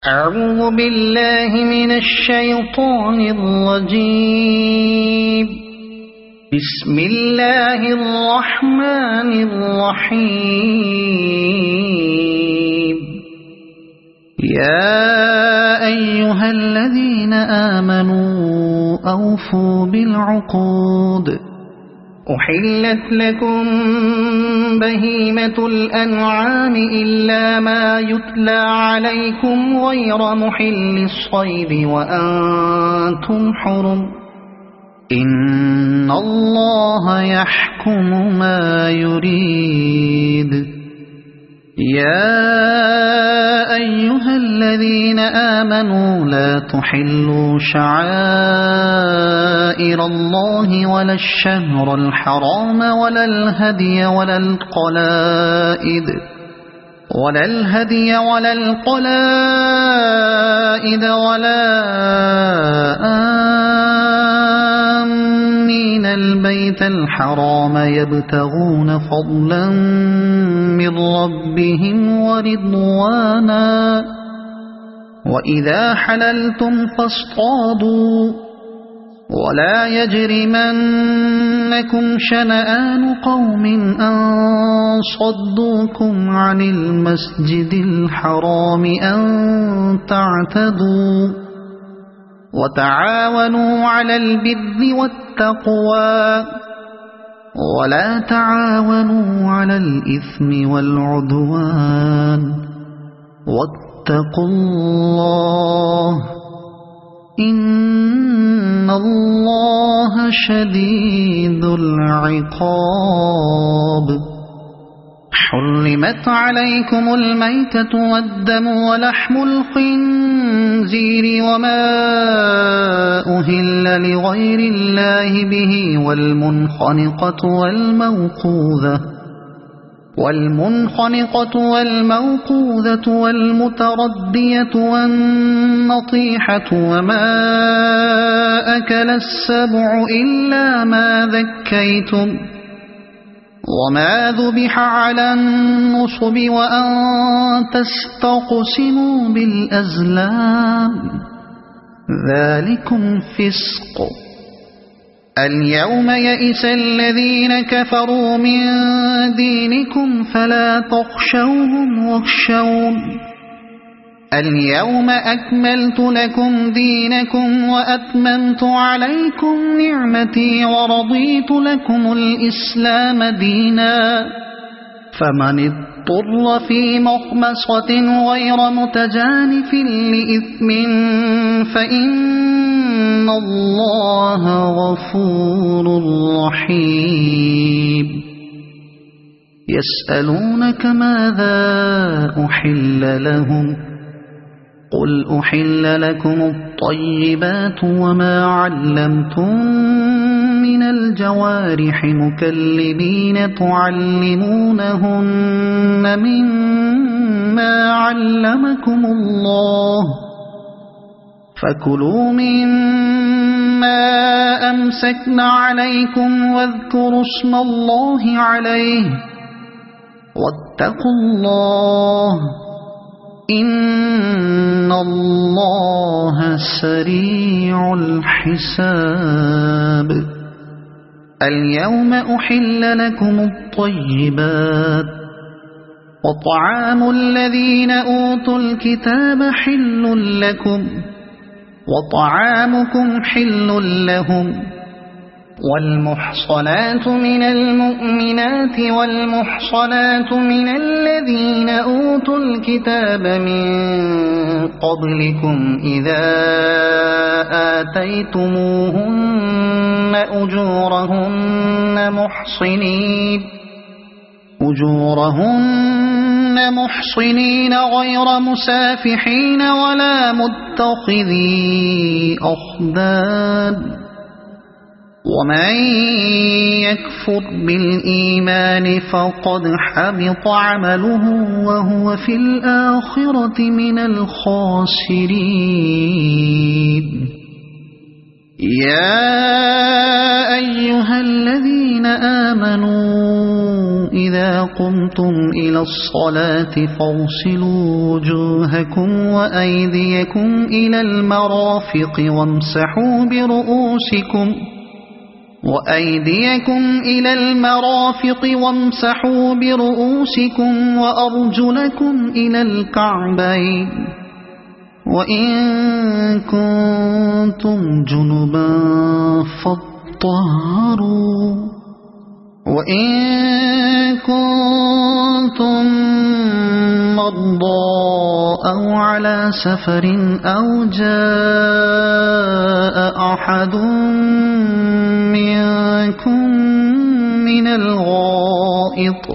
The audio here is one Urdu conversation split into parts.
أعوذ بالله من الشيطان الرجيم. بسم الله الرحمن الرحيم. يا أيها الذين آمنوا أوفوا بالعقود. أحلت لكم بهيمة الأنعام إلا ما يتلى عليكم غير محل الصيد وأنتم حرم. إن الله يحكم ما يريد. يا أيها الذين آمنوا لا تحلوا شعائر الله ولا الشهر الحرام ولا الهدي ولا القلائد ولا آمين البيت الحرام يبتغون فضلا من ربهم ورضوانا. وإذا حللتم فاصطادوا ولا يجرمنكم شنآن قوم أن صدوكم عن المسجد الحرام أن تعتدوا. وتعاونوا على البر والتقوى ولا تعاونوا على الإثم والعدوان. واتقوا الله إن الله شديد العقاب. حرمت عليكم الميتة والدم ولحم الخنزير وما أهل لغير الله به والمنخنقة والموقوذة والمتردية والنطيحة وما أكل السبع إلا ما ذكيتم وما ذبح على النصب وأن تستقسموا بالأزلام ذلكم فسق. اليوم يئس الذين كفروا من دينكم فلا تخشوهم واخشون. اليوم أكملت لكم دينكم وأتممت عليكم نعمتي ورضيت لكم الإسلام دينا. فمن اضطر في مخمصة غير متجانف لإثم فإن الله غفور رحيم. يسألونك ماذا أحل لهم قل أحل لكم الطيبات وما علمتم من الجوارح مكلبين تعلمونهن مما علمكم الله فكلوا مما أمسكن عليكم واذكروا اسم الله عليه واتقوا الله إن الله سريع الحساب. اليوم أحل لكم الطيبات وطعام الذين أوتوا الكتاب حل لكم وطعامكم حل لهم. والمحصنات من المؤمنات والمحصنات من الذين أوتوا الكتاب من قبلكم إذا آتيتموهن أجورهن محصنين غير مسافحين ولا متخذي أخدان. ومن يكفر بالإيمان فقد حبط عمله وهو في الآخرة من الخاسرين. يا أيها الذين آمنوا إذا قمتم إلى الصلاة فاغسلوا وجوهكم وأيديكم إلى المرافق وامسحوا برؤوسكم وأرجلكم إلى الكعبين وإن كنتم جنبا فاطهروا وإن كنتم مرضى أو على سفر أو جاء أحد منكم من الغائط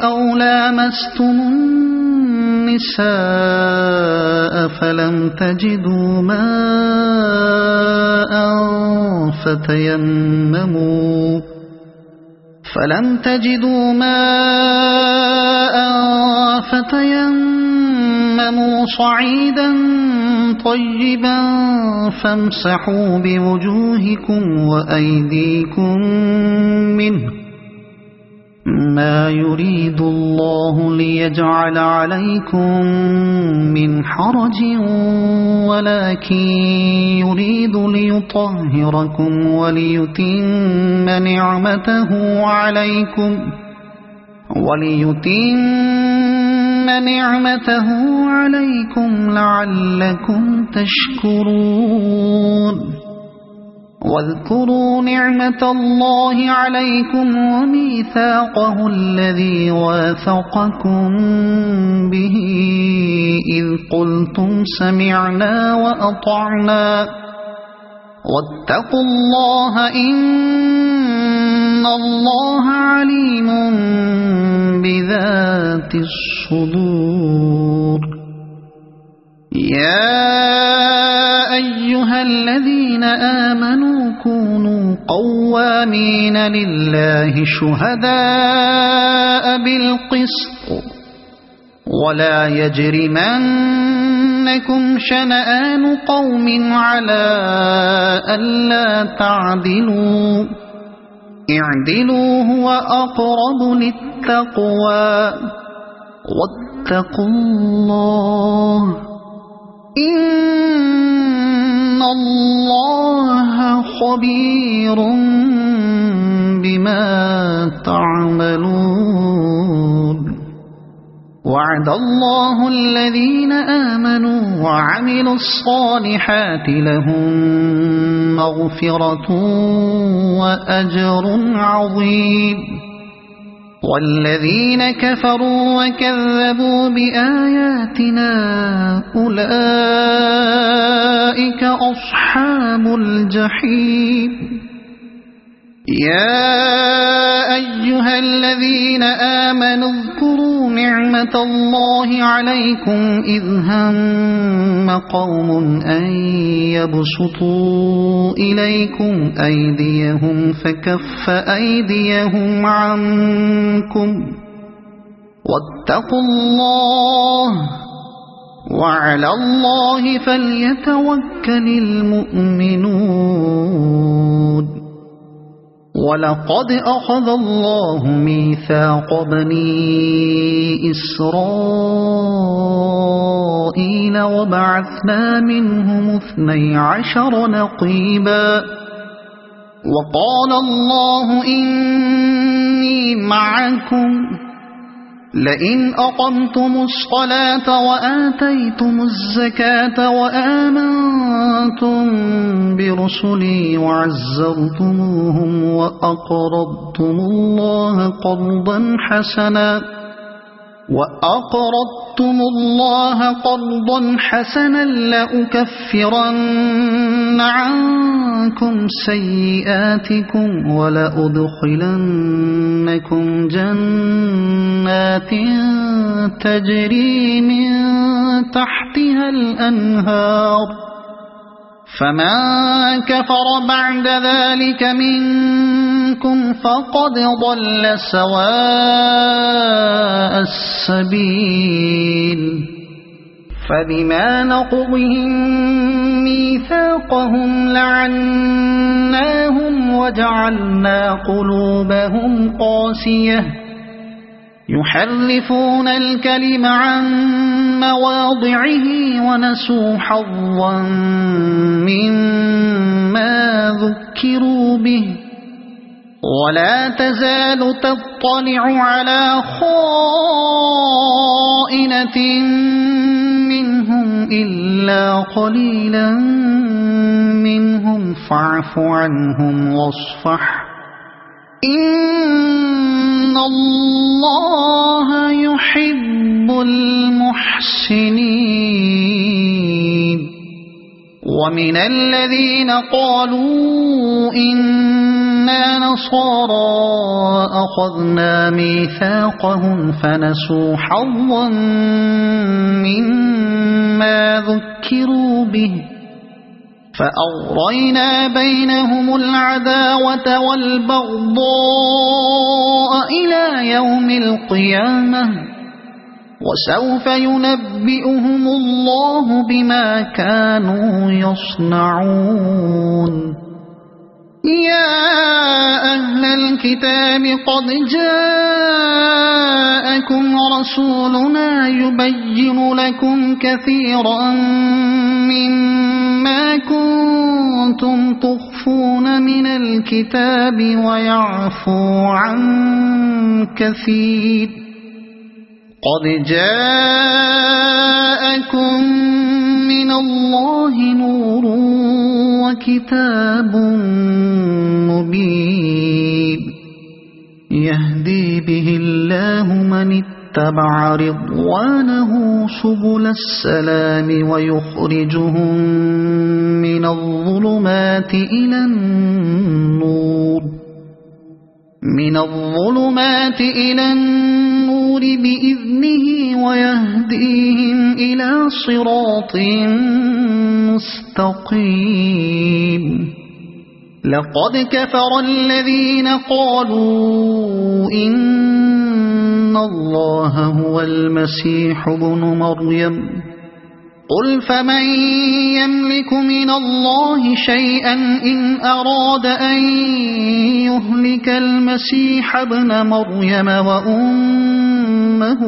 أو لامستم النساء فلم تجدوا ماء فتيمموا صعيدا طيبا فامسحوا بوجوهكم وأيديكم منه ما يريد الله ليجعل عليكم من حرج ولكن يريد ليطهركم وليتم نعمته عليكم لعلكم تشكرون واذكروا نعمة الله عليكم وميثاقه الذي واثقكم به إذ قلتم سمعنا وأطعنا واتقوا الله إن الله عليم بذات الصدور يا أيها الذين آمنوا كونوا قوامين لله شهداء بالقسط ولا يجرمنكم شنآن قوم على ألا تعدلوا اعدلوا هو أقرب للتقوى واتقوا الله إن الله خبير بما تعملون وعد الله الذين آمنوا وعملوا الصالحات لهم مغفرة وأجر عظيم والذين كفروا وكذبوا بآياتنا أولئك أصحاب الجحيم يا أيها الذين آمنوا اذكروا نعمة الله عليكم إذ هم قوم أن يبسطوا إليكم أيديهم فكف أيديهم عنكم واتقوا الله وعلى الله فليتوكل المؤمنون ولقد أخذ الله ميثاق بني إسرائيل وبعثنا منهم 12 نقيبا وقال الله إني معكم لئن أقمتم الصلاة وآتيتم الزكاة وآمنتم برسلي وعزرتموهم وأقرضتم الله قرضا حسنا لأكفرن عنكم سيئاتكم ولأدخلنكم جنات تجري من تحتها الأنهار فمن كفر بعد ذلك منكم فقد ضل سواء السبيل فبما نقضهم ميثاقهم لعناهم وجعلنا قلوبهم قاسية يحرفون الكلم عن مواضعه ونسوا حظا مما ذكروا به ولا تزال تطلع على خائنة منهم إلا قليلا منهم فاعف عنهم واصفح إن الله يحب المحسنين ومن الذين قالوا إنا نصارى أخذنا ميثاقهم فنسوا حظا مما ذكروا به فأغرينا بينهم العداوة والبغضاء إلى يوم القيامة وسوف ينبئهم الله بما كانوا يصنعون يا أهل الكتاب قد جاءكم رسولنا يبين لكم كثيرا مما كنتم تخفون من الكتاب ويعفو عن كثير قد جاءكم من الله نور وكتاب مبين يهدي به الله من اتبع رضوانه سبل السلام ويخرجهم من الظلمات إلى النور بإذنه ويهديهم إلى صراط مستقيم لقد كفر الذين قالوا إن الله هو المسيح ابن مريم قل فمن يملك من الله شيئا إن أراد أن يهلك المسيح ابن مريم وأمه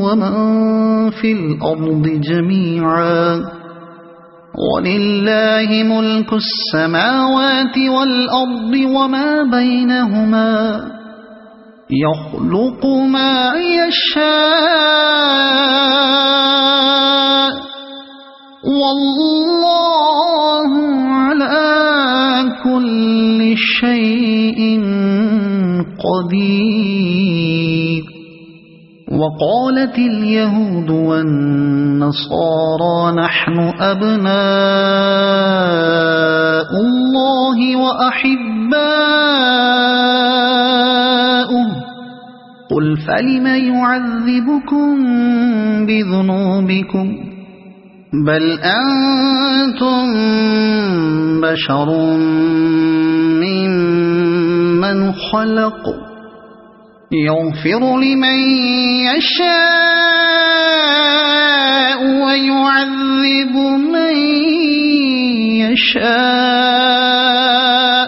ومن في الأرض جميعا ولله ملك السماوات والأرض وما بينهما يخلق ما يشاء والله على كل شيء قدير وقالت اليهود والنصارى نحن أبناء الله وأحباؤه قل فلم يعذبكم بذنوبكم بل أنتم بشر ممن خلق يغفر لمن يشاء ويعذب من يشاء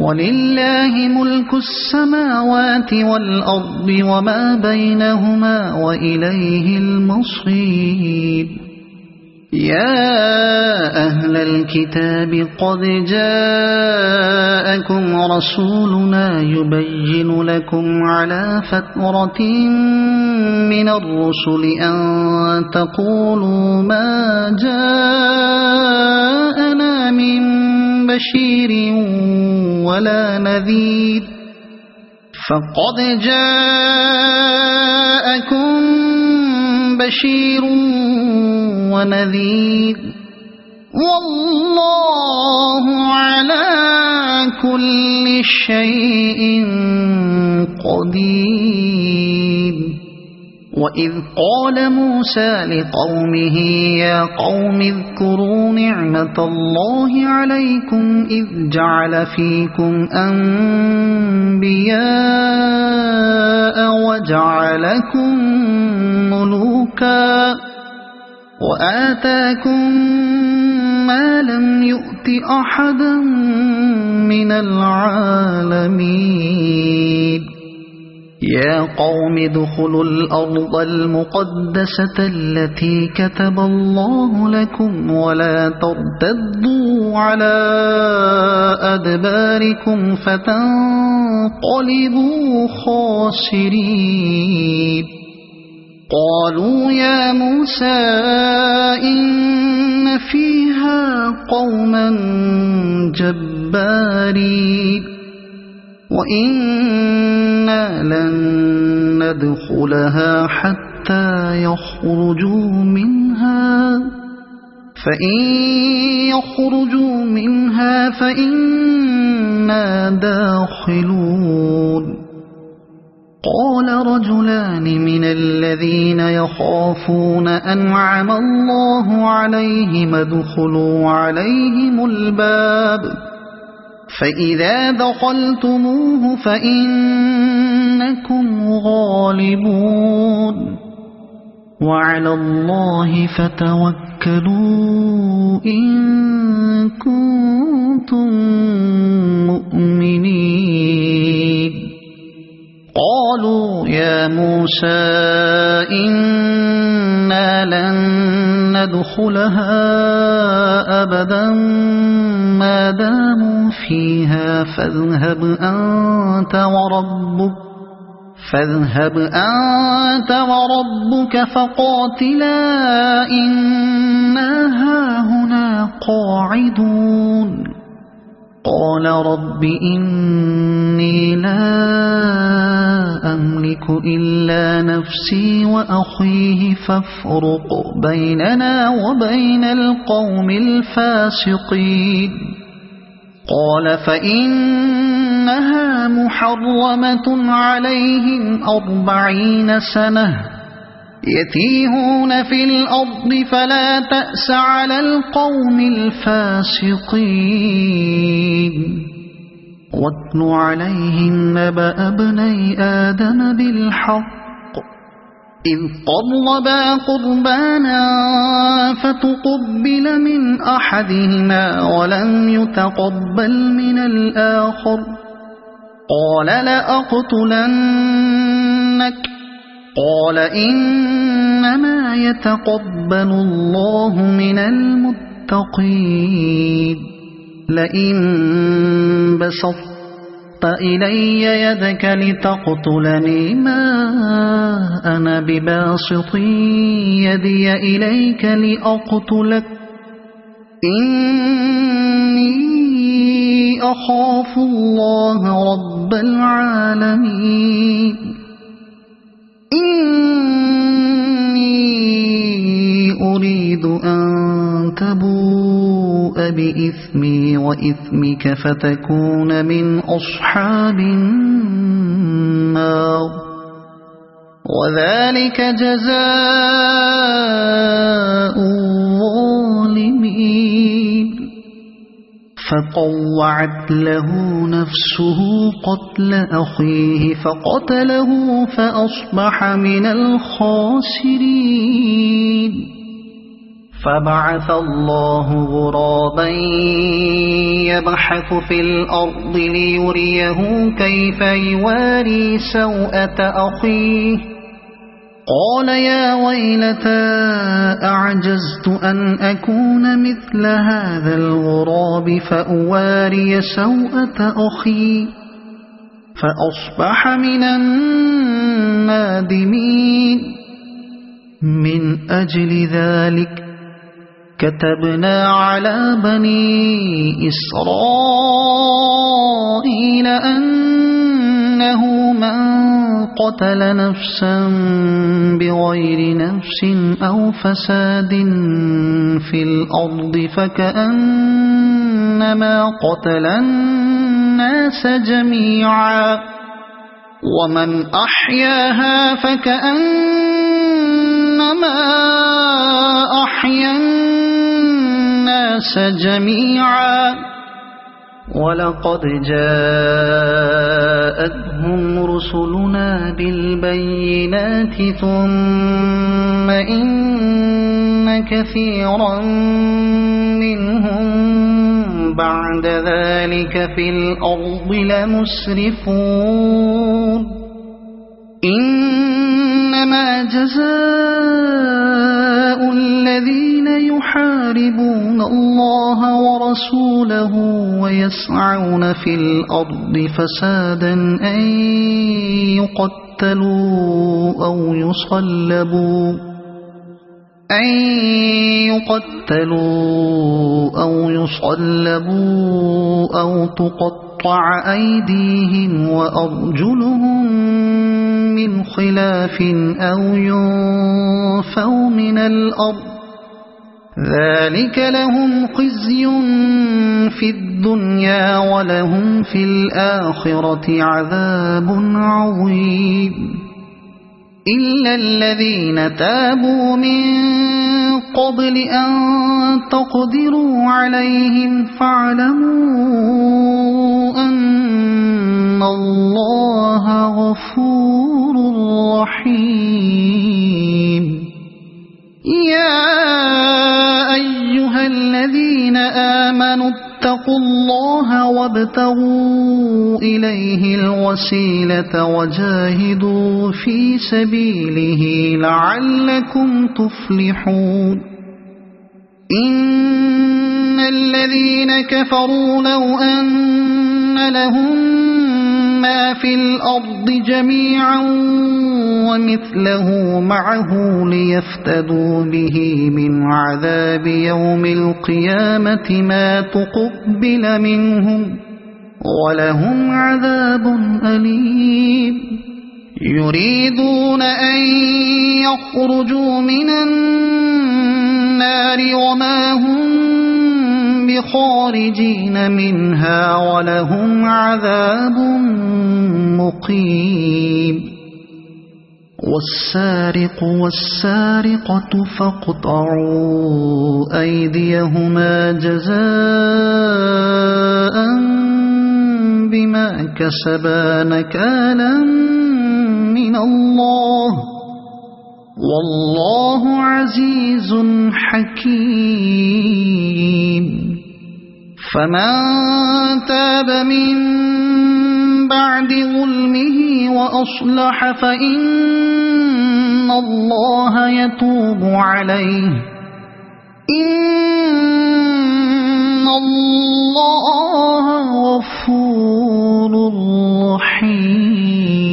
ولله ملك السماوات والأرض وما بينهما وإليه المصير يا أهل الكتاب قد جاءكم رسولنا يبين لكم على فترة من الرسل أن تقولوا ما جاءنا من بشير ولا نذير فقد جاءكم بشير ونذير والله على كل شيء قدير وإذ قال موسى لقومه يا قوم اذكروا نعمة الله عليكم إذ جعل فيكم أنبياء وجعلكم ملوكا وآتاكم ما لم يؤت أحدا من العالمين يا قوم ادخلوا الأرض المقدسة التي كتب الله لكم ولا ترتدوا على أدباركم فتنقلبوا خاسرين قالوا يا موسى إن فيها قوما جبارين وإنا لن ندخلها حتى يخرجوا منها فإن يخرجوا منها فإنا داخلون قال رجلان من الذين يخافون أنعم الله عليهم ادخلوا عليهم الباب فإذا دخلتموه فإنكم غالبون وعلى الله فتوكلوا إن كنتم مؤمنين قالوا يا موسى إنا لن ندخلها أبدا ما داموا فيها فاذهب أنت وربك فقاتلا إنا هاهنا قاعدون قال رب إني لا أملك إلا نفسي وأخيه فافرق بيننا وبين القوم الفاسقين قال فإنها محرمة عليهم 40 سنة يتيهون في الأرض فلا تأس على القوم الفاسقين واتل عليهم نبأ ابني آدم بالحق إذ قربا قربانا فتقبل من أحدهما ولم يتقبل من الآخر قال لأقتلنك قال إنما يتقبل الله من المتقين لئن بسطت إلي يدك لتقتلني ما أنا بباسط يدي إليك لأقتلك إني أخاف الله رب العالمين إني أريد أن تبوء بإثمي وإثمك فتكون من أصحاب النار وذلك جزاء الظالمين فطوعت له نفسه قتل أخيه فقتله فأصبح من الخاسرين فبعث الله غرابا يبحث في الأرض ليريه كيف يواري سوءة أخيه قال يا ويلتى أعجزت أن أكون مثل هذا الغراب فأواري سوءة أخي فأصبح من النادمين من أجل ذلك كتبنا على بني إسرائيل أنه من قتل نفسا بغير نفس أو فساد في الأرض فكأنما قتل الناس جميعا ومن أحياها فكأنما أحيا الناس جميعا ولقد جاءتهم رسلنا بالبينات ثم إن كثيرا منهم بعد ذلك في الأرض لمسرفون إنما جزاء الذين يحاربون الله ورسوله ويسعون في الأرض فسادا أن يقتلوا أو يصلبوا أو تقطع أيديهم وأرجلهم من خلاف أو ينفوا من الأرض ذلك لهم خزي في الدنيا ولهم في الآخرة عذاب عظيم إلا الذين تابوا من قبل أن تقدروا عليهم فاعلموا أن الله غفور رحيم يا أيها الذين آمنوا اتقوا الله وابتغوا إليه الوسيلة وجاهدوا في سبيله لعلكم تفلحون إن الذين كفروا لو أن لهم ما في الأرض جميعا ومثله معه ليفتدوا به من عذاب يوم القيامة ما تقبل منهم ولهم عذاب أليم يريدون أن يخرجوا من النار وما هم بخارجين منها ولهم عذاب مقيم والسارق والسارقة فاقطعوا أيديهما جزاء بما كسبا نكالا من الله والله عزيز حكيم فمن تاب من بعد ظلمه وأصلح فإن الله يتوب عليه إن الله غفور رحيم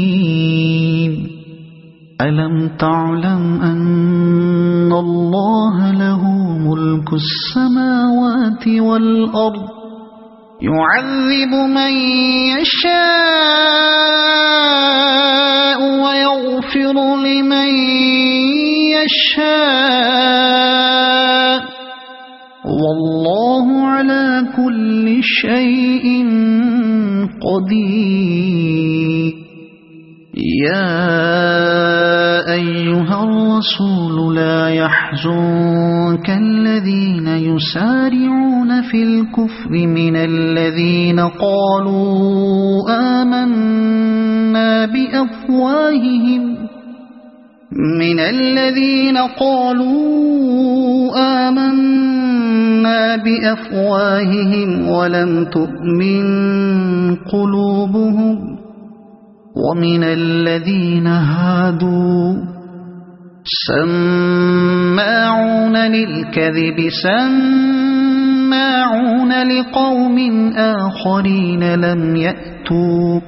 ألم تعلم أن الله له ملك السماوات والأرض يعذب من يشاء ويغفر لمن يشاء والله على كل شيء قدير يا أيها الرسول لا يحزنك الذين يسارعون في الكفر من الذين قالوا آمنا بأفواههم ولم تؤمن قلوبهم ومن الذين هادوا سماعون للكذب سماعون لقوم آخرين لم يأتوك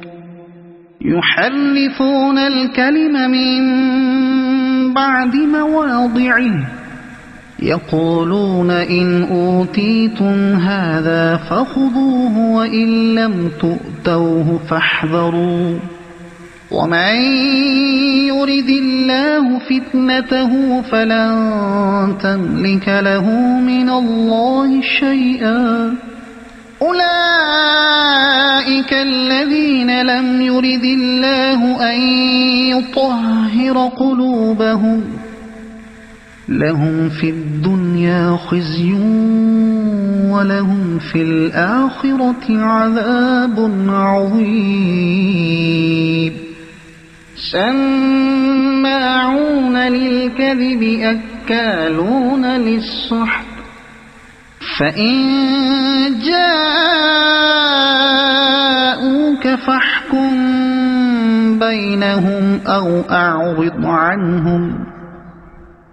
يحرفون الكلم من بعد مواضعه يقولون إن أوتيتم هذا فخذوه وإن لم تؤتوه فاحذروا ومن يرد الله فتنته فلن تملك له من الله شيئا أولئك الذين لم يرد الله أن يطهر قلوبهم لهم في الدنيا خزي ولهم في الآخرة عذاب عظيم سماعون للكذب أكالون للسحت فإن جاءوك فاحكم بينهم أو أعرض عنهم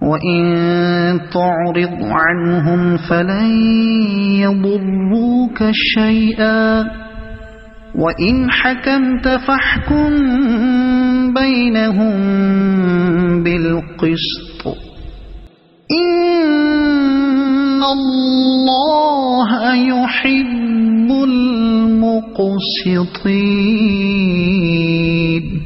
وإن تعرض عنهم فلن يضروك شيئا وإن حكمت فاحكم بينهم بالقسط إن الله يحب المقسطين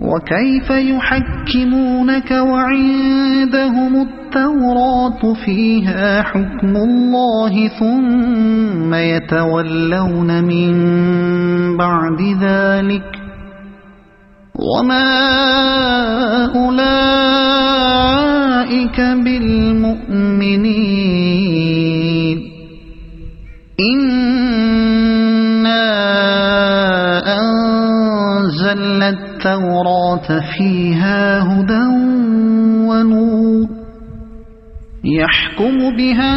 وكيف يحكمونك وعندهم التوراة فيها حكم الله ثم يتولون من بعد ذلك وما أولئك بالمؤمنين إنا أنزلنا التوراة فيها هدى ونور يحكم بها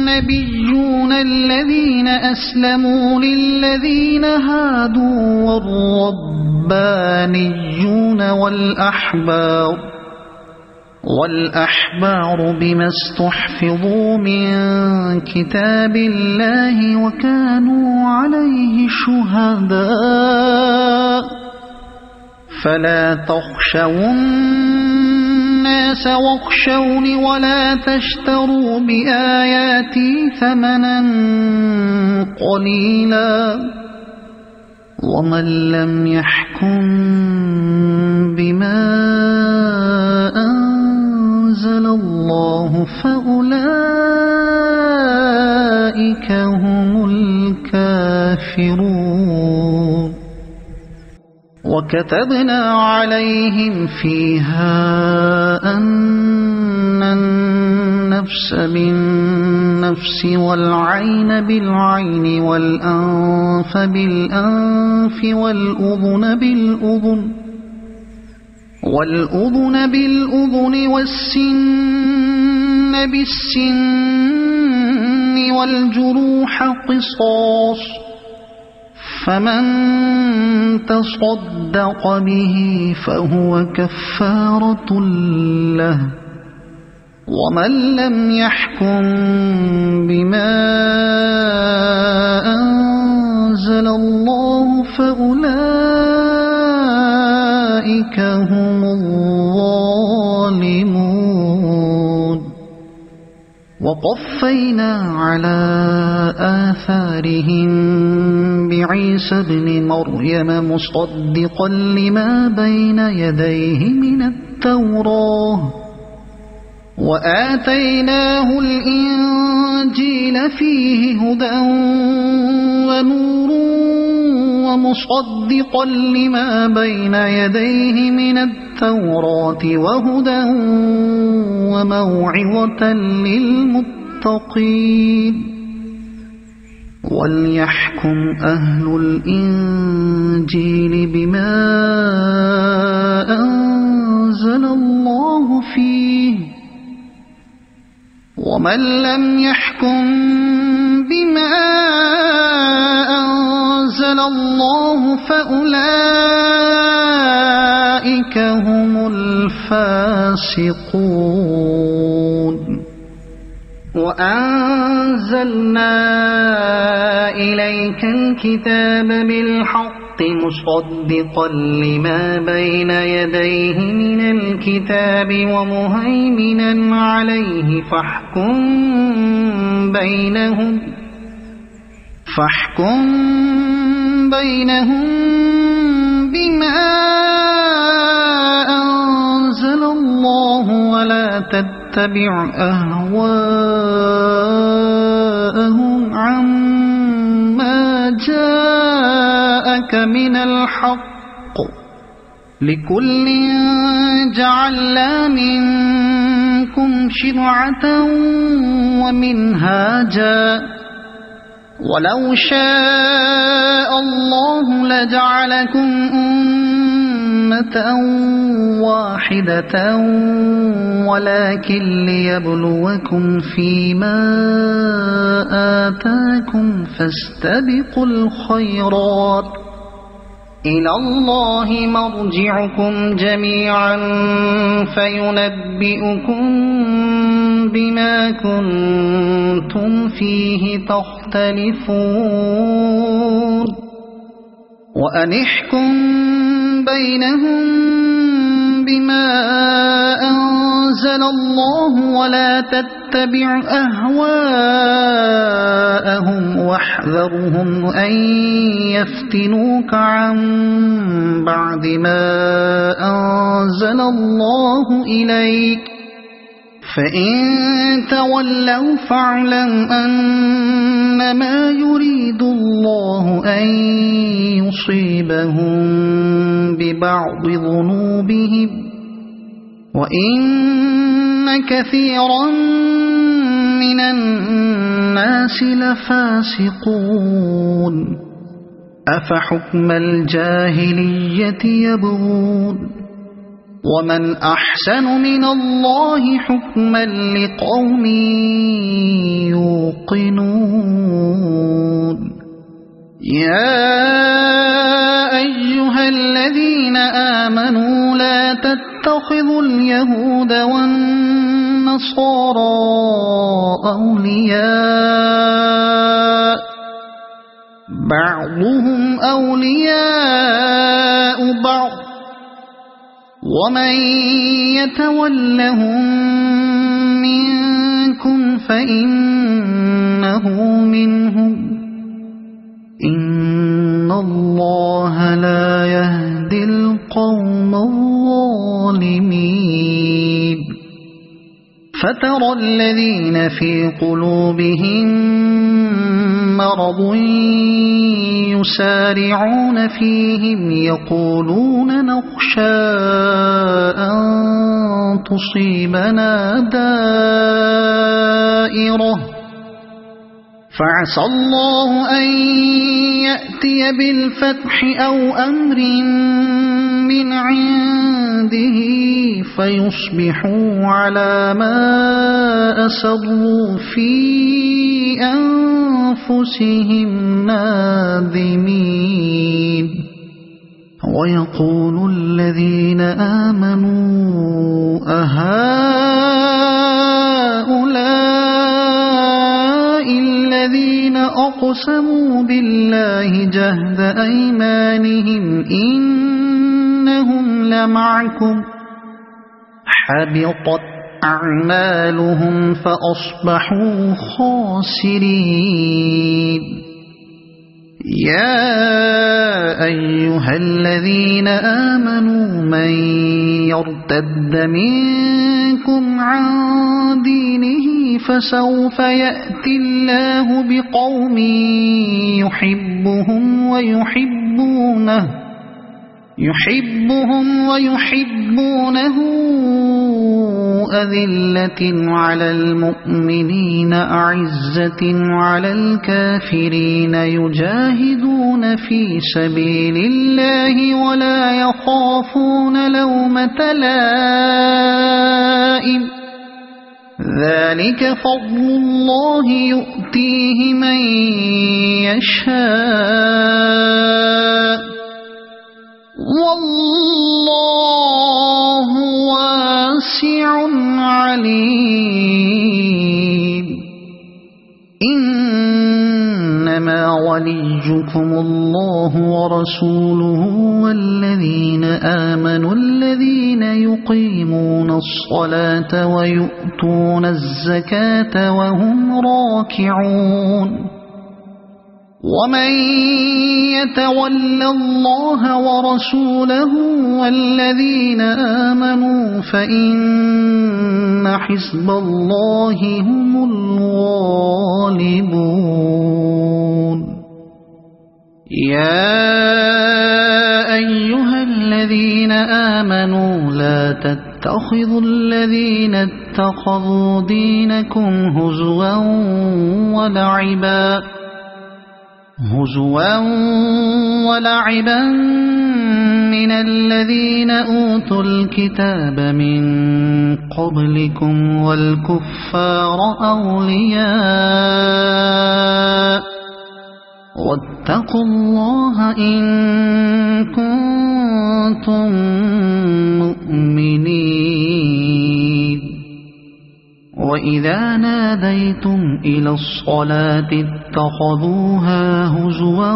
النبيون الذين أسلموا للذين هادوا والربانيون والأحبار بما استحفظوا من كتاب الله وكانوا عليه شهداء فلا تخشوا الناس واخشوني ولا تشتروا بآياتي ثمنا قليلا ومن لم يحكم بما أنزل الله فأولئك هم الكافرون وكتبنا عليهم فيها أن النفس بالنفس والعين بالعين والأنف بالأنف والأذن بالأذن والسن بالسن والجروح قصاص فمن تصدق به فهو كفارة له ومن لم يحكم بما أنزل الله فأولئك هم الظالمون وقفينا على آثارهم بعيسى ابن مريم مصدقا لما بين يديه من التوراة وآتيناه الإنجيل فيه هدى ونور ومصدقا لما بين يديه من التوراة وهدى وموعظة للمتقين وليحكم أهل الإنجيل بما أنزل الله فيه ومن لم يحكم بما أنزل الله فأولئك هم الفاسقون وأنزلنا إليك الكتاب بالحق مصدقا لما بين يديه من الكتاب ومهيمنا عليه فاحكم بينهم بما أنزل الله ولا تتبع أهواءهم عما جاءك من الحق لكل جعلنا منكم شرعة ومنهاجا ولو شاء الله لجعلكم أمة واحدة ولكن ليبلوكم فيما آتاكم فاستبقوا الخيرات إلى الله مرجعكم جميعا فينبئكم بما كنتم فيه تختلفون وأنحكم بينهم بما أنزل الله ولا تتبع أهواءهم واحذرهم أن يفتنوك عن بعد ما أنزل الله إليك فإن تولوا فاعلم أنما يريد الله أن يصيبهم ببعض ذنوبهم وإن كثيرا من الناس لفاسقون أفحكم الجاهلية يبغون ومن أحسن من الله حكما لقوم يوقنون يا أيها الذين آمنوا لا تتخذوا اليهود والنصارى أولياء بعضهم أولياء بعض ومن يتولهم منكم فإنه منهم إن الله لا يهدي القوم الظالمين فترى الذين في قلوبهم مرض يسارعون فيهم يقولون نخشى أن تصيبنا دائرة فعسى الله أن يأتي بالفتح أو أمر من عنده فيصبحوا على ما أسروا في أنفسهم نادمين ويقول الذين آمنوا أهؤلاء الذين أقسموا بالله جهد أيمانهم إنهم لمعكم حبطت أعمالهم فأصبحوا خاسرين يا أيها الذين آمنوا من يرتد منكم عن دينه فسوف يأتي الله بقوم يحبهم ويحبونه أذلة على المؤمنين أعزة على الكافرين يجاهدون في سبيل الله ولا يخافون لومة لائم ذلك فضل الله يؤتيه من يشاء والله واسع عليم إنما وليكم الله ورسوله والذين آمنوا الذين يقيمون الصلاة ويؤتون الزكاة وهم راكعون ومن يتول الله ورسوله والذين آمنوا فإن حزب الله هم الغالبون يا أيها الذين آمنوا لا تتخذوا الذين اتخذوا دينكم هزوا ولعبا من الذين أوتوا الكتاب من قبلكم والكفار أولياء واتقوا الله إن كنتم مؤمنين وإذا ناديتم إلى الصلاة اتخذوها هزوا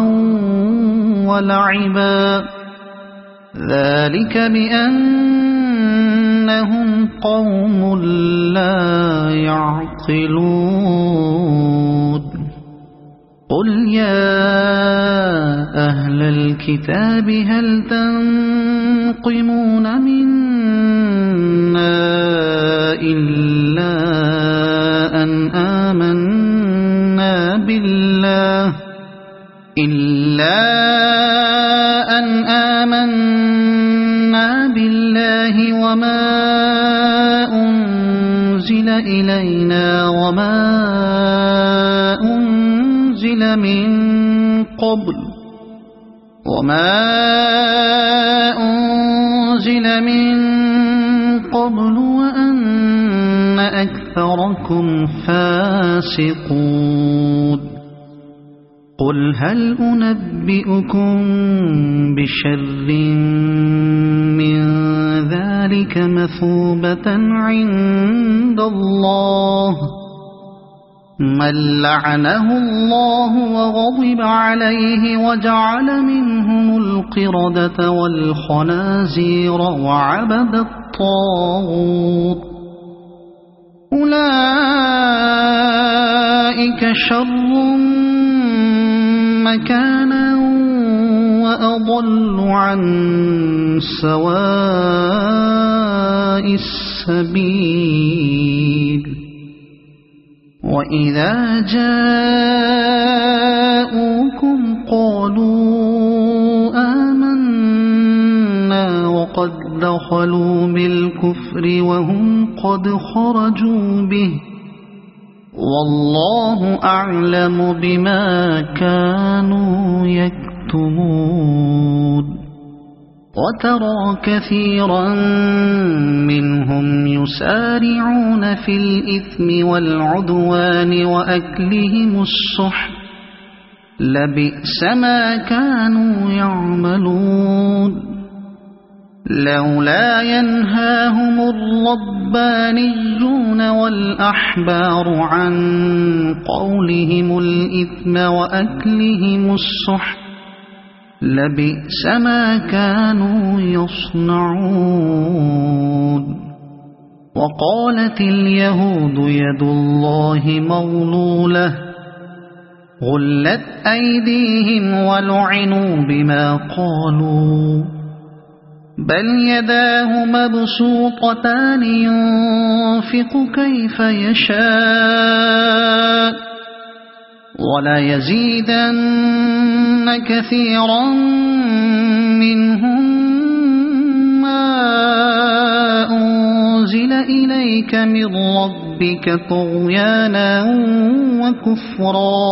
ولعبا ذلك بأنهم قوم لا يعقلون قل يا أهل الكتاب هل تنقمون منا إلا أن آمنا بالله وما أنزل إلينا وما أنزل من قبل وأن أكثركم فاسقون قل هل أنبئكم بشر من ذلك مثوبة عند الله من لعنه الله وغضب عليه وجعل منهم القردة والخنازير وعبد الطاغوت أولئك شر مكانا وأضل عن سواء السبيل وإذا جاءوكم قالوا آمنا وقد دخلوا بالكفر وهم قد خرجوا به والله أعلم بما كانوا يكتمون وترى كثيرا منهم يسارعون في الإثم والعدوان وأكلهم السحت لبئس ما كانوا يعملون لولا ينهاهم الربانيون والأحبار عن قولهم الإثم وأكلهم السحت لبئس ما كانوا يصنعون وقالت اليهود يد الله مغلولة غلت أيديهم ولعنوا بما قالوا بل يداه مبسوطتان ينفق كيف يشاء وليزيدن كثيرا منهم ما أنزل إليك من ربك طغيانا وكفرا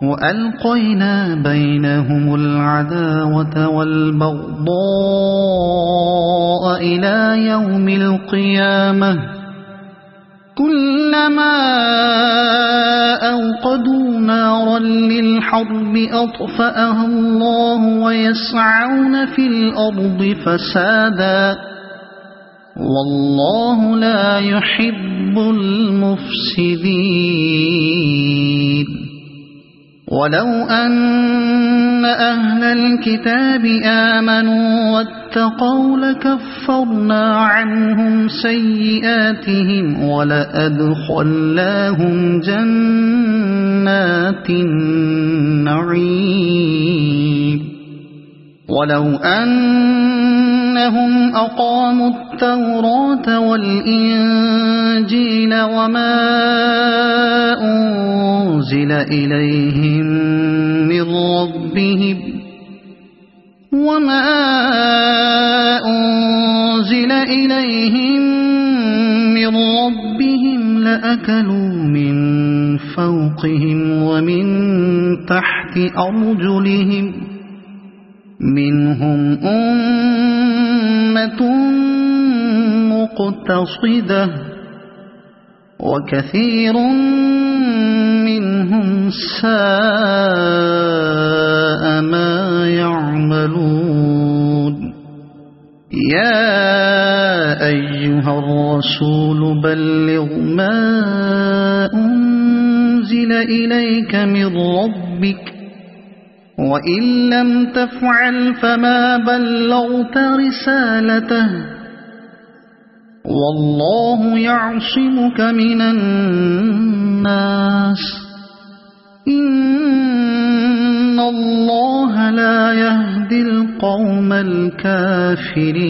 وألقينا بينهم العداوة والبغضاء إلى يوم القيامة كلما أوقدوا نارا للحرب أطفأها الله ويسعون في الأرض فسادا والله لا يحب المفسدين ولو أن أهل الكتاب آمنوا واتقوا لكفرنا عنهم سيئاتهم ولأدخلناهم جنات النعيم ولو أنهم أقاموا التوراة والإنجيل وما أنزل إليهم من ربهم لأكلوا من فوقهم ومن تحت أرجلهم منهم أمة مقتصدة وكثير منهم ساء ما يعملون يا أيها الرسول بلغ ما أنزل إليك من ربك وإن لم تفعل فما بلغت رسالته والله يعصمك من الناس إن الله لا يهدي القوم الكافرين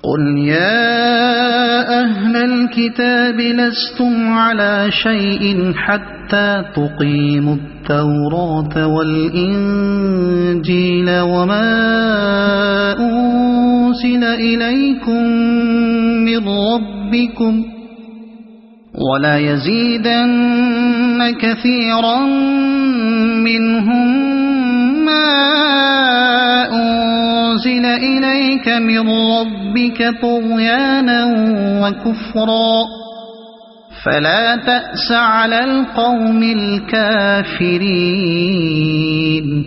قل يا أهل الكتاب لستم على شيء حتى تقيموا التوراة والإنجيل وما أنزل إليكم من ربكم ولا يزيدن كثيرا منهم ما أنزل إليك من ربك طغيانا وكفرا فلا تأس على القوم الكافرين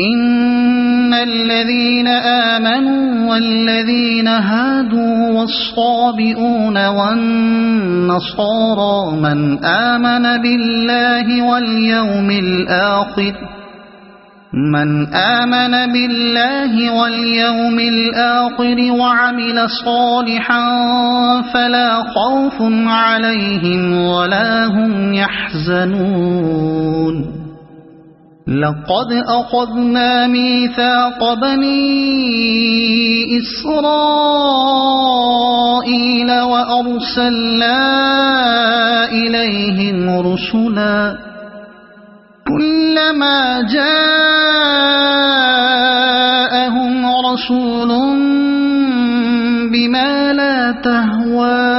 إن الذين آمنوا والذين هادوا والصابئون والنصارى من آمن بالله واليوم الآخر وعمل صالحا فلا خوف عليهم ولا هم يحزنون لقد أخذنا ميثاق بني إسرائيل وأرسلنا إليهم رسلا كلما جاءهم رسول بما لا تهوى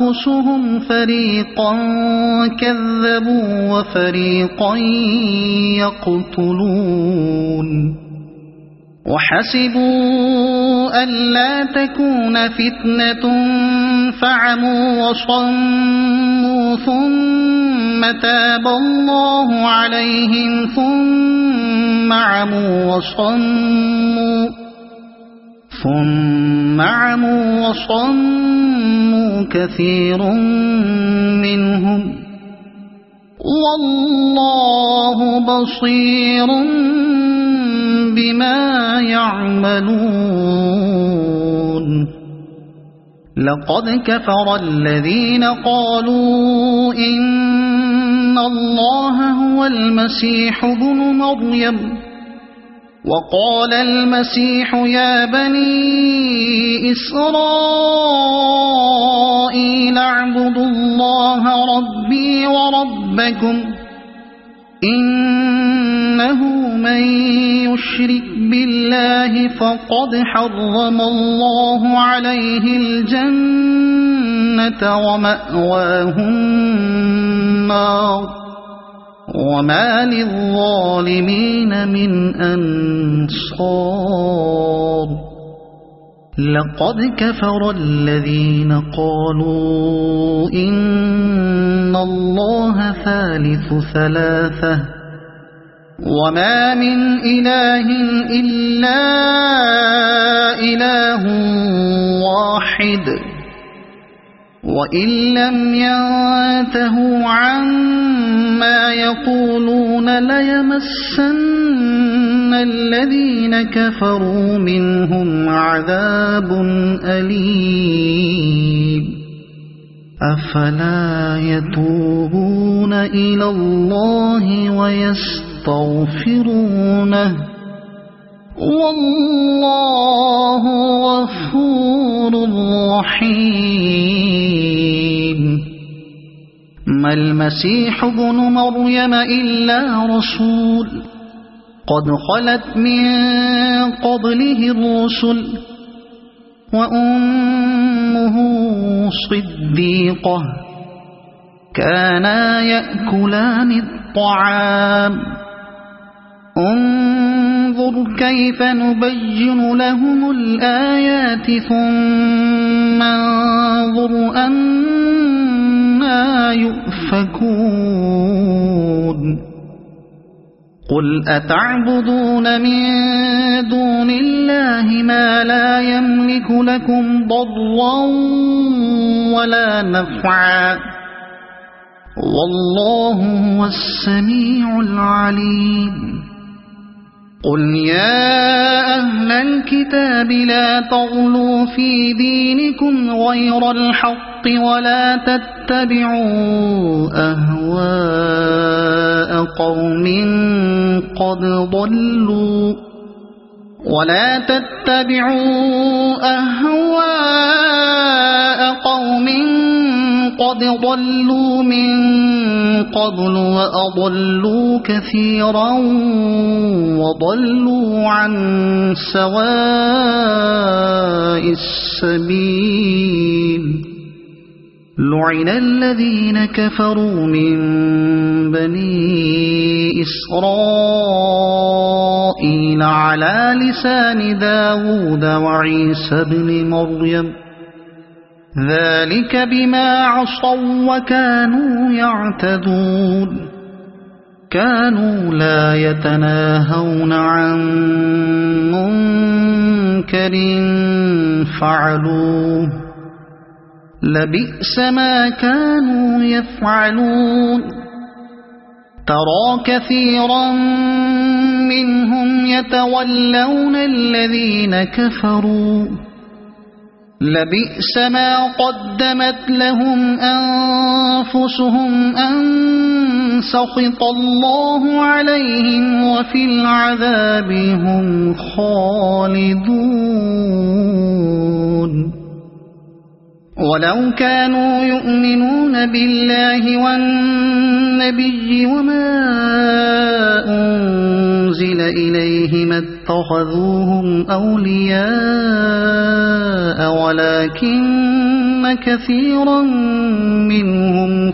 أنفسهم فريقا كذبوا وفريقا يقتلون وحسبوا ألا تكون فتنة فعموا وصموا ثم تاب الله عليهم ثم عموا وصموا كثير منهم والله بصير بما يعملون لقد كفر الذين قالوا إن الله هو المسيح ابن مريم وقال المسيح يا بني إسرائيل اعبدوا الله ربي وربكم إنه من يشرك بالله فقد حرم الله عليه الجنة ومأواه النار وما للظالمين من أنصار لقد كفر الذين قالوا إن الله ثالث ثلاثة وما من إله إلا إله واحد وإن لم ينتهوا عما يقولون ليمسن الذين كفروا منهم عذاب أليم أفلا يتوبون إلى الله ويستغفرونه والله غفور رحيم ما المسيح ابن مريم إلا رسول قد خلت من قبله الرسل وأمه صديقة كانا يأكلان الطعام انظر كيف نبين لهم الآيات ثم انظر أنا يؤفكون قل أتعبدون من دون الله ما لا يملك لكم ضرا ولا نفعا والله هو السميع العليم قل يا أهل الكتاب لا تغلوا في دينكم غير الحق ولا تتبعوا أهواء قوم قد ضلوا من قبل وأضلوا كثيرا وضلوا عن سواء السبيل لعن الذين كفروا من بني إسرائيل على لسان داود وعيسى بن مريم ذلك بما عصوا وكانوا يعتدون كانوا لا يتناهون عن منكر فعلوه لبئس ما كانوا يفعلون ترى كثيرا منهم يتولون الذين كفروا لبئس ما قدمت لهم أنفسهم أن سخط الله عليهم وفي العذاب هم خالدون ولو كانوا يؤمنون بالله والنبي وما أنزل إليه ما اتخذوهم أولياء ولكن كثيرا منهم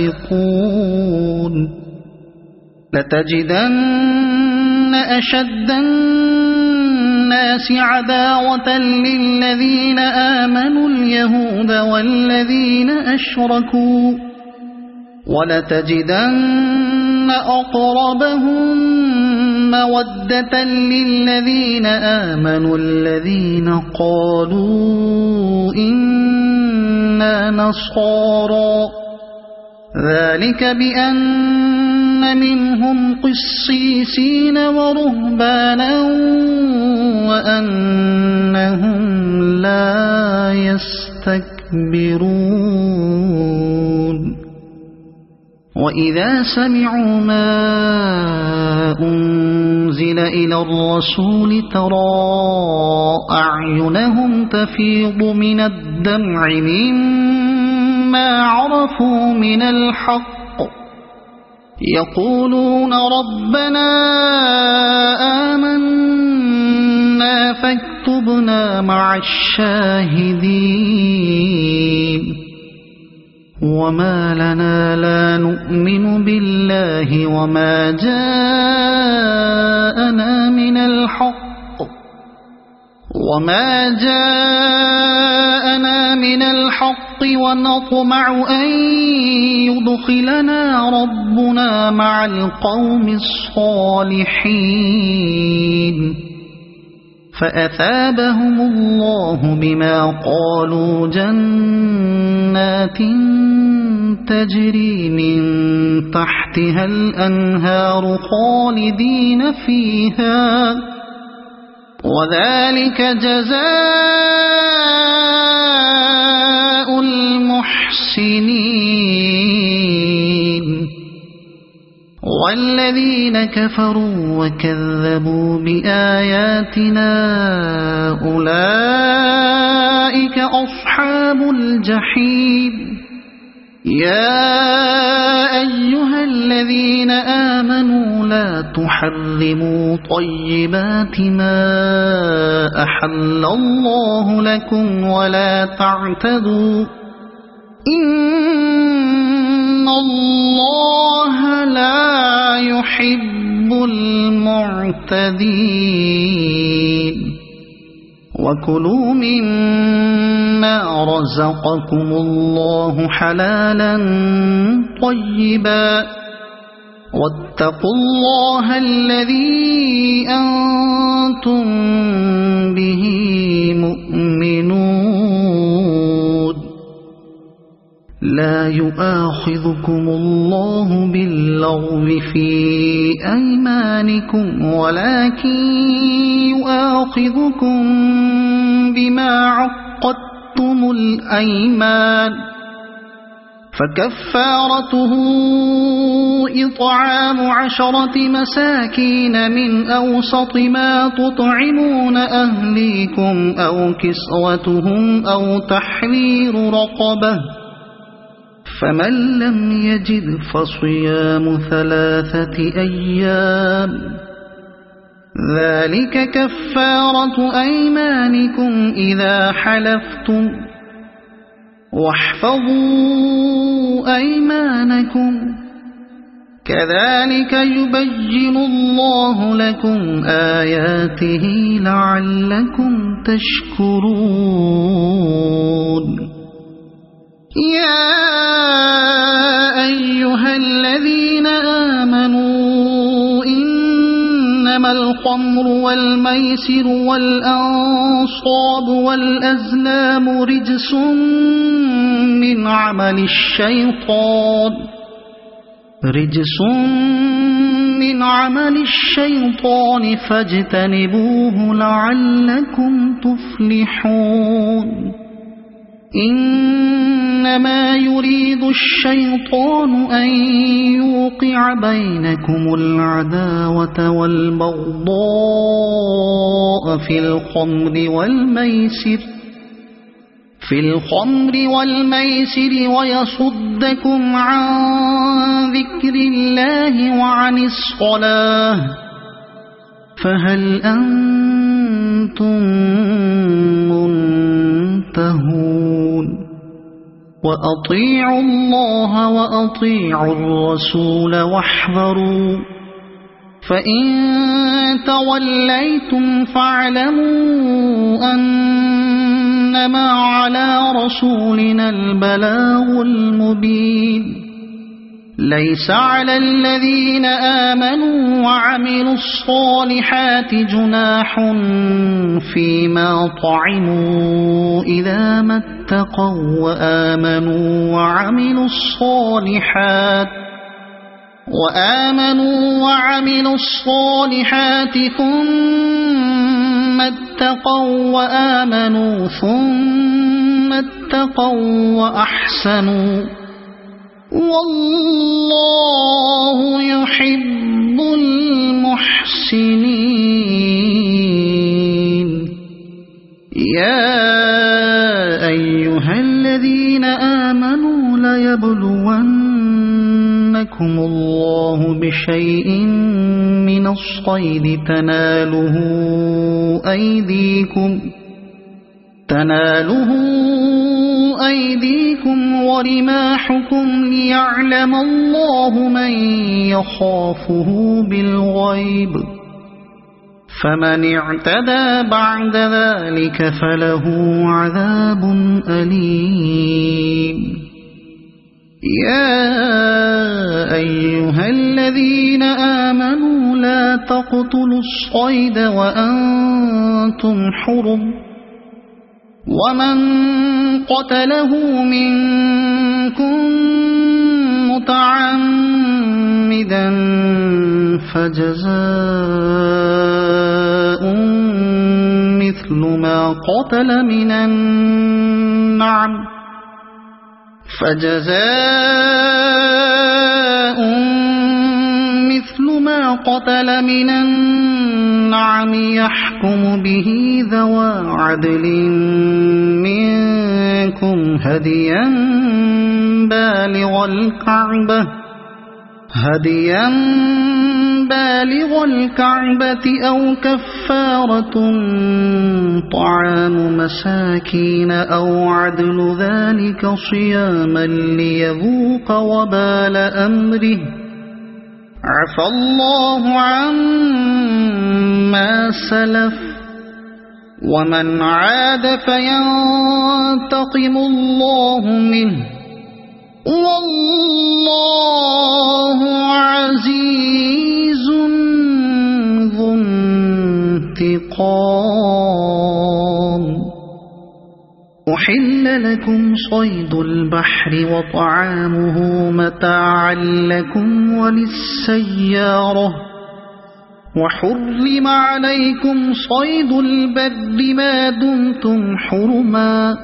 فاسقون لتجدن أشد الناس عداوة للذين آمنوا اليهود والذين أشركوا ولتجدن أقربهم مودة للذين آمنوا الذين قالوا إنا نصارى ذلك بأن منهم قسيسين ورهبانا وأنهم لا يستكبرون وإذا سمعوا ما أنزل إلى الرسول ترى أعينهم تفيض من الدمع مما عرفوا من الحق يقولون ربنا آمنا فاكتبنا مع الشاهدين وما لنا لا نؤمن بالله وما جاءنا من الحق ونطمع أن يدخلنا ربنا مع القوم الصالحين فأثابهم الله بما قالوا جنات تجري من تحتها الأنهار خالدين فيها وذلك جزاء المحسنين والذين كفروا وكذبوا بآياتنا أولئك أصحاب الجحيم يا أيها الذين آمنوا لا تحرموا طيبات ما أحل الله لكم ولا تعتدوا إن الله لا يحب المعتدين وكلوا مما رزقكم الله حلالا طيبا واتقوا الله الذي أنتم به مؤمنون لا يؤاخذكم الله باللغو في أيمانكم ولكن يؤاخذكم بما عقدتم الأيمان فكفارته إطعام 10 مساكين من أوسط ما تطعمون أهليكم أو كسوتهم أو تحرير رقبة فمن لم يجد فصيام 3 أيام ذلك كفارة أيمانكم إذا حلفتم واحفظوا أيمانكم كذلك يبين الله لكم آياته لعلكم تشكرون يا أيها الذين آمنوا إنما الخمر والميسر والأنصاب والأزلام رجس من عمل الشيطان فاجتنبوه لعلكم تفلحون إنما يريد الشيطان أن يوقع بينكم العداوة والبغضاء في الخمر والميسر ويصدكم عن ذكر الله وعن الصلاة فهل أنتم منتهون وأطيعوا الله وأطيعوا الرسول واحذروا فإن توليتم فاعلموا أنما على رسولنا البلاغ المبين ليس على الذين آمنوا وعملوا الصالحات جناح فيما طعموا إذا ما اتقوا وآمنوا وعملوا الصالحات ثم اتقوا وآمنوا ثم اتقوا وأحسنوا والله يحب المحسنين يا أيها الذين آمنوا ليبلونكم الله بشيء من الصيد تناله أيديكم ورماحكم ليعلم الله من يخافه بالغيب فمن اعتدى بعد ذلك فله عذاب أليم يا أيها الذين آمنوا لا تقتلوا الصيد وأنتم حرم ومن قتله منكم متعمدا فجزاء مثل ما قتل من النعم يحكم به ذوى عدل منكم هديا بالغ الكعبة أو كفارة طعام مساكين أو عدل ذلك صياما ليذوق وبال أمره عفى الله عما سلف ومن عاد فينتقم الله منه والله عزيز ذو انتقام. أحل لكم صيد البحر وطعامه متاعا لكم وللسيارة وحرم عليكم صيد البر ما دمتم حرما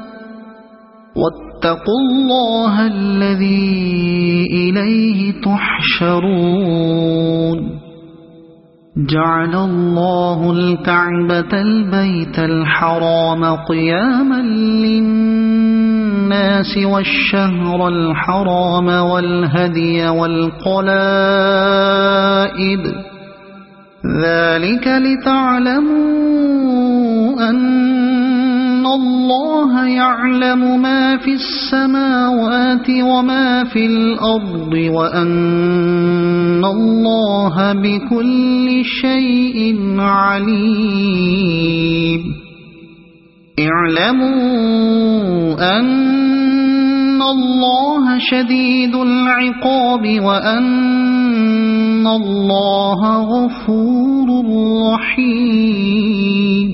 واتقوا الله الذي إليه تحشرون. جعل الله الكعبة البيت الحرام قياما للناس والشهر الحرام والهدي والقلائد ذلك لتعلموا أن الله يعلم ما في السماوات وما في الأرض وأن الله بكل شيء عليم. اعلموا أن الله شديد العقاب وأن الله غفور رحيم.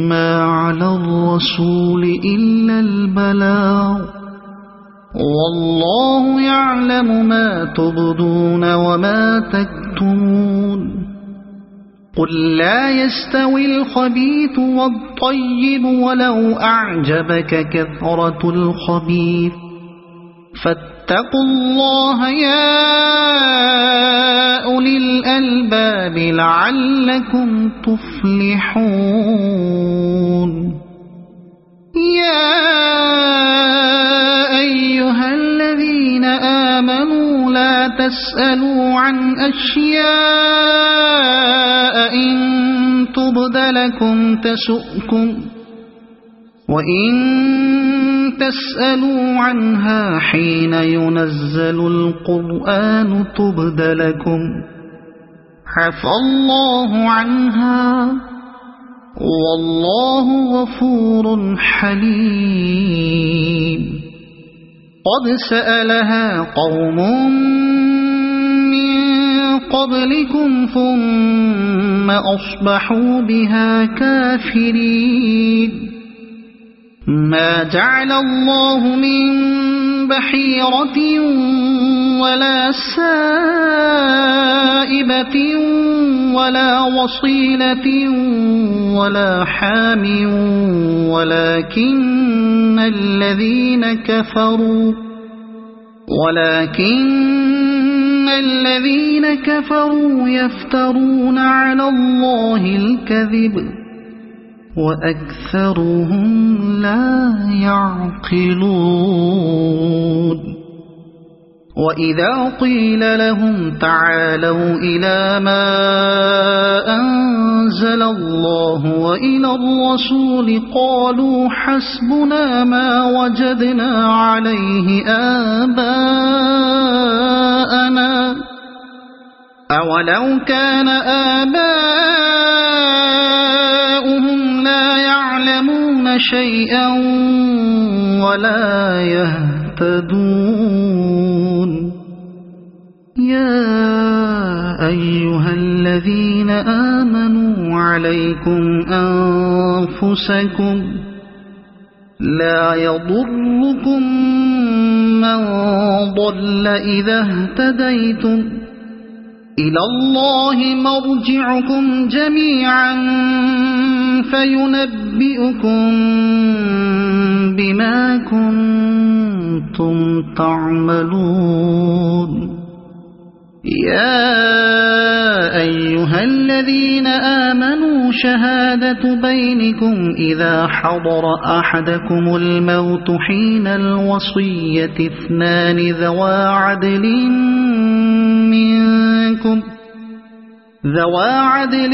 ما على الرسول إلا البلاغ والله يعلم ما تبدون وما تكتمون. قل لا يستوي الخبيث والطيب ولو أعجبك كثرة الخبيث فاتقوا الله يا أولي الألباب لعلكم تفلحون. يا أيها الذين آمنوا لا تسألوا عن أشياء إن تبد لكم تسؤكم وإن تسألوا عنها حين ينزل القرآن تبد لكم عفى الله عنها والله غفور حليم. قد سألها قوم من قبلكم ثم أصبحوا بها كافرين. ما جعل الله من بحيرة ولا سائبة ولا وصيلة ولا حام ولكن الذين كفروا يفترون على الله الكذب وأكثرهم لا يعقلون. وإذا قيل لهم تعالوا إلى ما أنزل الله وإلى الرسول قالوا حسبنا ما وجدنا عليه آباءنا أولو كان آباؤهم لا يعلمون شيئا ولا يهتدون. يا أيها الذين آمنوا عليكم أنفسكم لا يضركم من ضل إذا اهتديتم إلى الله مرجعكم جميعا فينبئكم بما كنتم تعملون. يا أيها الذين آمنوا شهادة بينكم إذا حضر أحدكم الموت حين الوصية اثنان ذوى عدل منكم ذوى عدل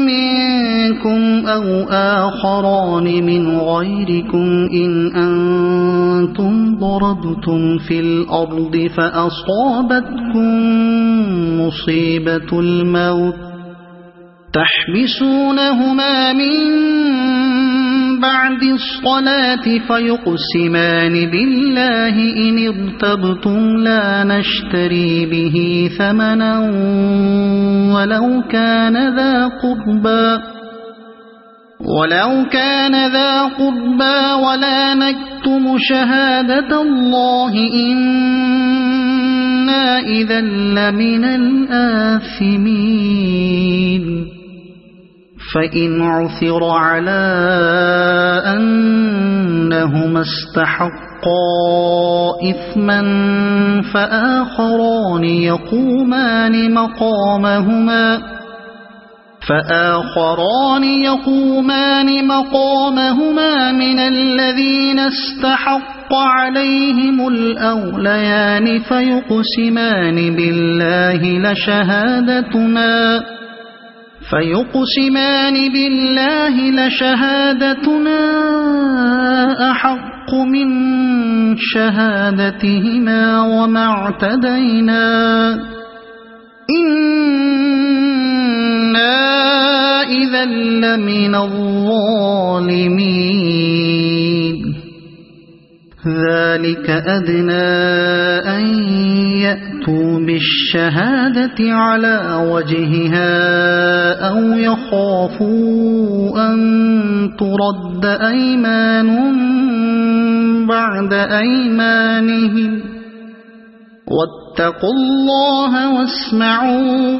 منكم أو آخران من غيركم إن أنتم ضربتم في الأرض فأصابتكم مصيبة الموت تحبسونهما من بعد الصلاة فيقسمان بالله إن ارتبتم لا نشتري به ثمنا ولو كان ذا قربى ولا نكتم شهادة الله إنا إذا لمن الآثمين فإن عثر على أنهما استحقا إثما فآخران يقومان مقامهما من الذين استحق عليهم الأوليان فيقسمان بالله لشهادتنا أحق من شهادتهما وما اعتدينا إنا إذا لمن الظالمين ذلك أدنى أن يأتوا بالشهادة على وجهها أو يخافوا أن ترد أيمان بعد أيمانهم واتقوا الله واسمعوا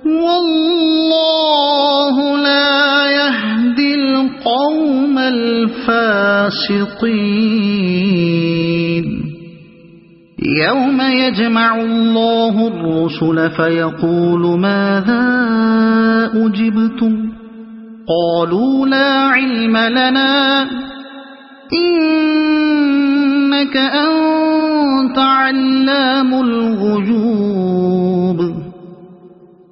والله لا يهدي القوم الفاسقين يوم يجمع الله الرسل فيقول ماذا أجبتم قالوا لا علم لنا إنك أنت علام الغيوب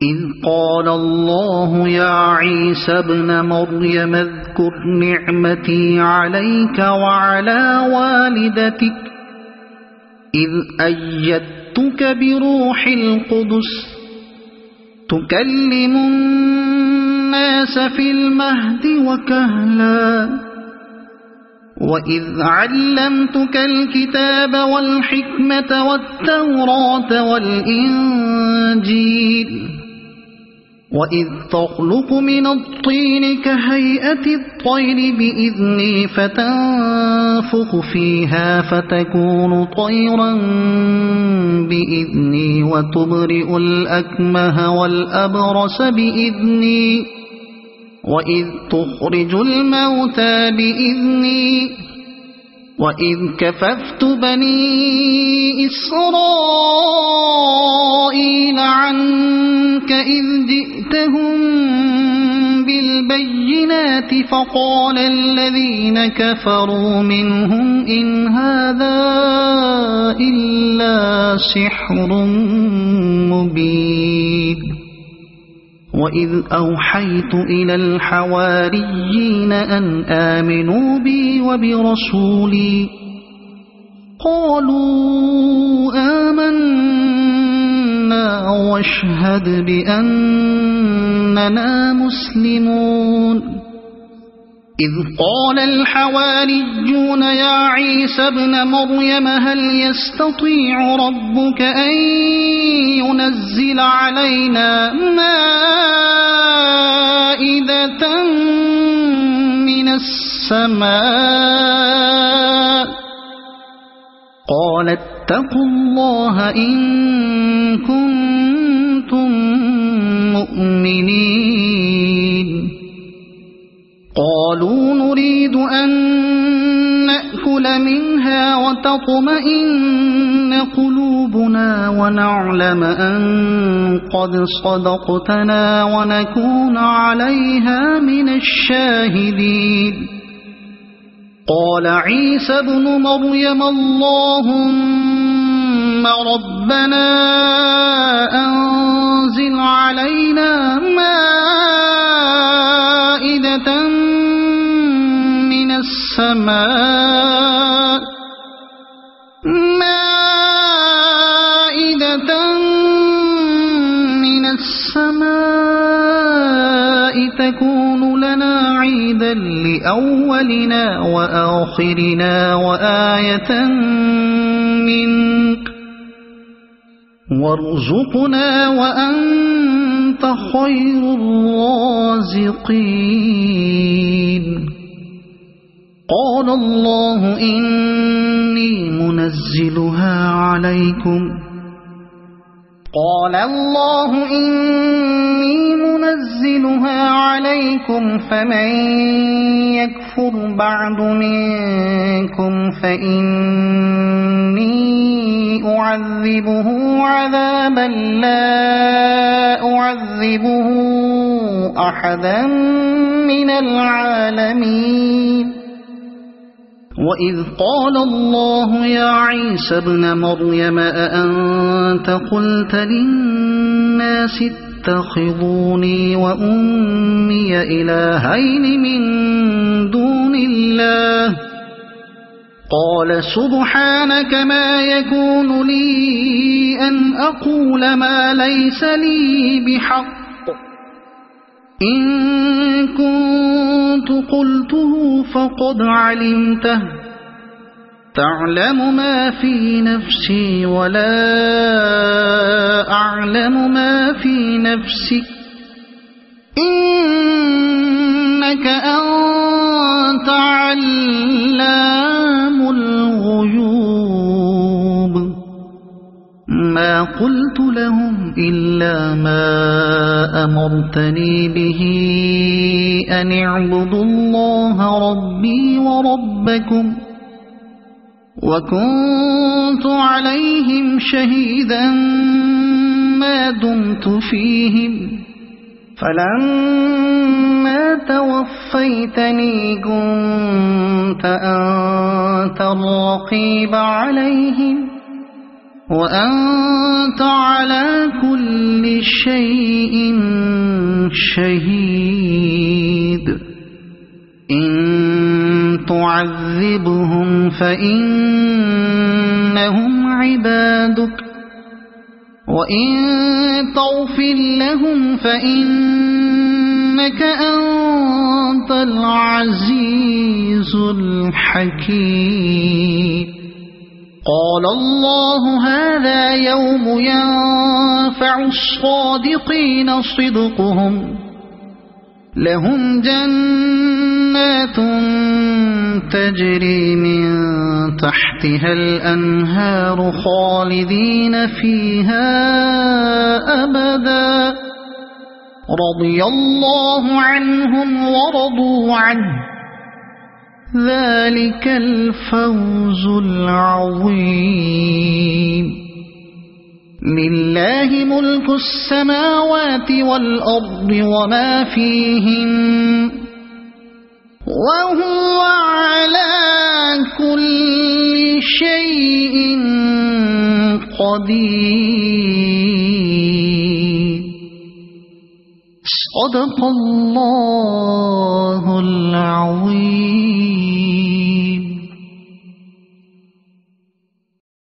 إذ قال الله يا عيسى ابن مريم اذكر نعمتي عليك وعلى والدتك إذ أيدتك بروح القدس تكلم الناس في المهد وكهلا وإذ علمتك الكتاب والحكمة والتوراة والإنجيل وإذ تخلق من الطين كهيئة الطير بإذني فتنفخ فيها فتكون طيرا بإذني وتبرئ الأكمه والأبرص بإذني وإذ تخرج الموتى بإذني وإذ كففت بني إسرائيل عنك إذ جئتهم بالبينات فقال الذين كفروا منهم إن هذا إلا سحر مبين وإذ أوحيت إلى الحواريين أن آمنوا بي وبرسولي قالوا آمنا واشهد بأننا مسلمون إذ قال الحواريون يا عيسى ابن مريم هل يستطيع ربك أن ينزل علينا مائدة من السماء قال اتقوا الله إن كنتم مؤمنين قالوا نريد أن نأكل منها وتطمئن قلوبنا ونعلم أن قد صدقتنا ونكون عليها من الشاهدين قال عيسى ابن مريم اللهم ربنا أنزل علينا السماء تكون لنا عيدا لأولنا وآخرنا وآية منك وارزقنا وأنت خير الرازقين قال الله إني منزلها عليكم فمن يكفر بعد منكم فإني أعذبه عذابا لا أعذبه أحدا من العالمين وإذ قال الله يا عيسى ابن مريم أأنت قلت للناس اتخذوني وأمي إلهين من دون الله قال سبحانك ما يكون لي أن أقول ما ليس لي بحق إن كنت قلته فقد علمته تعلم ما في نفسي ولا أعلم ما في نفسك إنك أنت علام الغيوب ما قلت لهم إلا ما أمرتني به أن اعبدوا الله ربي وربكم وكنت عليهم شهيدا ما دمت فيهم فلما توفيتني كنت أنت الرقيب عليهم وأنت على كل شيء شهيد إن تعذبهم فإنهم عبادك وإن تغفر لهم فإنك أنت العزيز الحكيم قال الله هذا يوم ينفع الصادقين صدقهم لهم جنات تجري من تحتها الأنهار خالدين فيها أبدا رضي الله عنهم ورضوا عنه ذلك الفوز العظيم لله ملك السماوات والأرض وما فيهن وهو على كل شيء قدير صدق الله